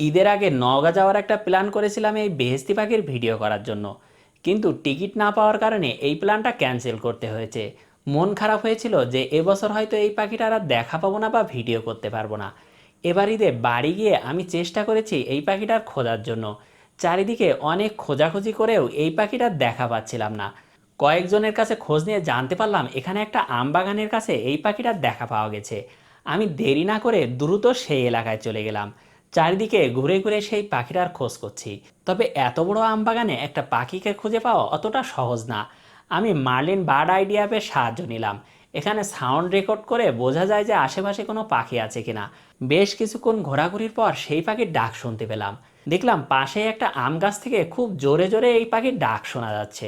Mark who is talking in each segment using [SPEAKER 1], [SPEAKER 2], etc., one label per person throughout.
[SPEAKER 1] ঈদের আগে নওগাঁ যাওয়ার একটা প্ল্যান করেছিলাম এই বেহেশতি পাখির ভিডিও করার জন্য, কিন্তু টিকিট না পাওয়ার কারণে এই প্ল্যানটা ক্যান্সেল করতে হয়েছে। মন খারাপ হয়েছিল যে এবছর হয়তো এই পাখিটার আর দেখা পাবো না বা ভিডিও করতে পারবো না। এবার ঈদে বাড়ি গিয়ে আমি চেষ্টা করেছি এই পাখিটার খোঁজার জন্য। চারিদিকে অনেক খোঁজাখুঁজি করেও এই পাখিটার দেখা পাচ্ছিলাম না। কয়েকজনের কাছে খোঁজ নিয়ে জানতে পারলাম এখানে একটা আম বাগানের কাছে এই পাখিটার দেখা পাওয়া গেছে। আমি দেরি না করে দ্রুত সেই এলাকায় চলে গেলাম। চারিদিকে ঘুরে ঘুরে সেই পাখিটার খোঁজ করছি। তবে এত বড় আমবাগানে একটা পাখিকে খুঁজে পাওয়া অতটা সহজ না। আমি মার্লিন বার্ড আইডি অ্যাপের সাহায্য নিলাম। এখানে সাউন্ড রেকর্ড করে বোঝা যায় যে আশেপাশে কোনো পাখি আছে কিনা। বেশ কিছুক্ষণ ঘোরাঘুরির পর সেই পাখির ডাক শুনতে পেলাম। দেখলাম পাশেই একটা আম গাছ থেকে খুব জোরে জোরে এই পাখির ডাক শোনা যাচ্ছে।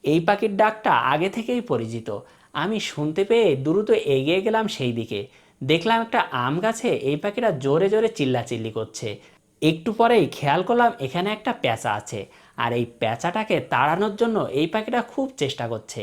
[SPEAKER 1] এই পাখির ডাকটা আগে থেকেই পরিচিত। আমি শুনতে পেয়ে দ্রুত এগিয়ে গেলাম সেই দিকে। দেখলাম একটা আম গাছে এই পাখিটা জোরে জোরে চিল্লাচিল্লি করছে। একটু পরেই খেয়াল করলাম এখানে একটা পেঁচা আছে, আর এই পেঁচাটাকে তাড়ানোর জন্য এই পাখিটা খুব চেষ্টা করছে।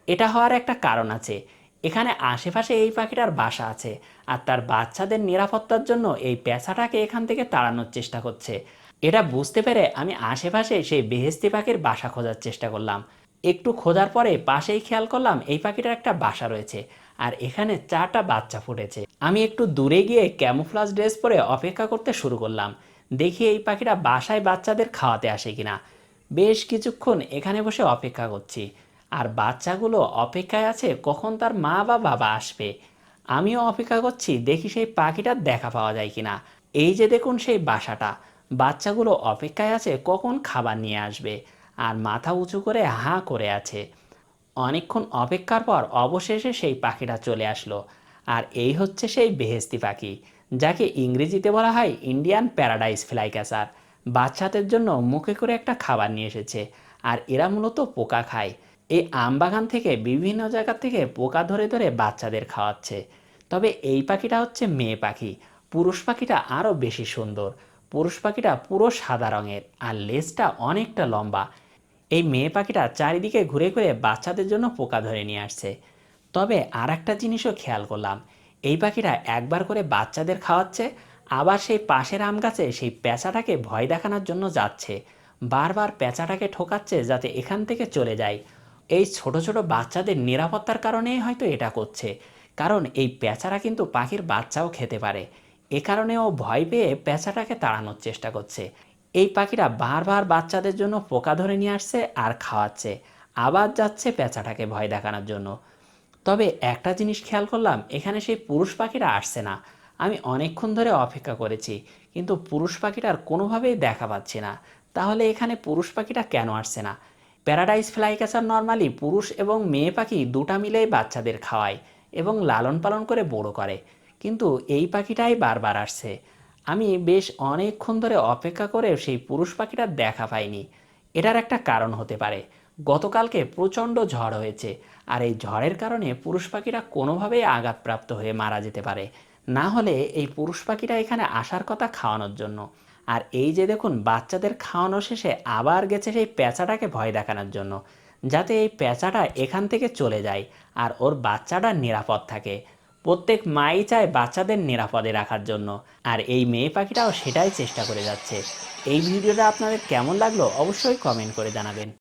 [SPEAKER 1] এটা হওয়ার একটা কারণ আছে। এখানে আশেপাশে এই পাখিটার বাসা আছে, আর তার বাচ্চাদের নিরাপত্তার জন্য এই পেঁচাটাকে এখান থেকে তাড়ানোর চেষ্টা করছে। এটা বুঝতে পেরে আমি আশেপাশে সেই বেহেশতি পাখির বাসা খোঁজার চেষ্টা করলাম। একটু খোঁজার পরে পাশেই খেয়াল করলাম এই পাখিটার একটা বাসা রয়েছে, আর এখানে 4টা বাচ্চা ফুটেছে। আমি একটু দূরে গিয়ে ক্যামোফ্লাজ ড্রেস পরে অপেক্ষা করতে শুরু করলাম। দেখি এই পাখিটা বাসায় বাচ্চাদের খাওয়াতে আসে কিনা। বেশ কিছুক্ষণ এখানে বসে অপেক্ষা করছি, আর বাচ্চাগুলো অপেক্ষায় আছে কখন তার মা বা বাবা আসবে। আমিও অপেক্ষা করছি দেখি সেই পাখিটার দেখা পাওয়া যায় কিনা। এই যে দেখুন সেই বাসাটা, বাচ্চাগুলো অপেক্ষায় আছে কখন খাবার নিয়ে আসবে, আর মাথা উঁচু করে হাঁ করে আছে। অনেকক্ষণ অপেক্ষার পর অবশেষে সেই পাখিটা চলে আসলো। আর এই হচ্ছে সেই বেহেশতি পাখি, যাকে ইংরেজিতে বলা হয় ইন্ডিয়ান প্যারাডাইস ফ্লাই ক্যাচার। বাচ্চাদের জন্য মুখে করে একটা খাবার নিয়ে এসেছে, আর এরা মূলত পোকা খায়। এই আমবাগান থেকে বিভিন্ন জায়গা থেকে পোকা ধরে ধরে বাচ্চাদের খাওয়াচ্ছে। তবে এই পাখিটা হচ্ছে মেয়ে পাখি। পুরুষ পাখিটা আরও বেশি সুন্দর। পুরুষ পাখিটা পুরো সাদা রঙের, আর লেজটা অনেকটা লম্বা। এই মেয়ে পাখিটা চারিদিকে ঘুরে ঘুরে বাচ্চাদের জন্য পোকা ধরে নিয়ে আসছে। তবে আর একটা জিনিসও খেয়াল করলাম, এই পাখিটা একবার করে বাচ্চাদের খাওয়াচ্ছে, আবার সেই পাশের আম গাছে সেই পেঁচাটাকে ভয় দেখানোর জন্য যাচ্ছে। বারবার পেঁচাটাকে ঠোকাচ্ছে যাতে এখান থেকে চলে যায়। এই ছোট ছোট বাচ্চাদের নিরাপত্তার কারণেই হয়তো এটা করছে, কারণ এই পেঁচারা কিন্তু পাখির বাচ্চাও খেতে পারে। এ কারণে ও ভয় পেয়ে পেঁচাটাকে তাড়ানোর চেষ্টা করছে। এই পাখিরা বারবার বাচ্চাদের জন্য পোকা ধরে নিয়ে আসছে আর খাওয়াচ্ছে, আবার যাচ্ছে পেঁচাটাকে ভয় দেখানোর জন্য। তবে একটা জিনিস খেয়াল করলাম, এখানে সেই পুরুষ পাখিরা আসছে না। আমি অনেকক্ষণ ধরে অপেক্ষা করেছি, কিন্তু পুরুষ পাখিটার কোনোভাবেই দেখা পাচ্ছি না। তাহলে এখানে পুরুষ পাখিটা কেন আসছে না? প্যারাডাইস ফ্লাই ক্যাচার নর্মালি পুরুষ এবং মেয়ে পাখি দুটা মিলেই বাচ্চাদের খাওয়ায় এবং লালন পালন করে বড় করে, কিন্তু এই পাখিটাই বারবার আসছে। আমি বেশ অনেকক্ষণ ধরে অপেক্ষা করে সেই পুরুষ পাখিটার দেখা পাইনি। এটার একটা কারণ হতে পারে, গতকালকে প্রচণ্ড ঝড় হয়েছে, আর এই ঝড়ের কারণে পুরুষ পাখিরা কোনোভাবেই আঘাতপ্রাপ্ত হয়ে মারা যেতে পারে। না হলে এই পুরুষ পাখিটা এখানে আসার কথা খাওয়ানোর জন্য। আর এই যে দেখুন বাচ্চাদের খাওয়ানো শেষে আবার গেছে সেই পেঁচাটাকে ভয় দেখানোর জন্য, যাতে এই পেঁচাটা এখান থেকে চলে যায় আর ওর বাচ্চাটা নিরাপদ থাকে। প্রত্যেক মাই চায় বাচ্চাদের নিরাপদে রাখার জন্য, আর এই মেয়ে পাখিটাও সেটাই চেষ্টা করে যাচ্ছে। এই ভিডিওটা আপনাদের কেমন লাগলো অবশ্যই কমেন্ট করে জানাবেন।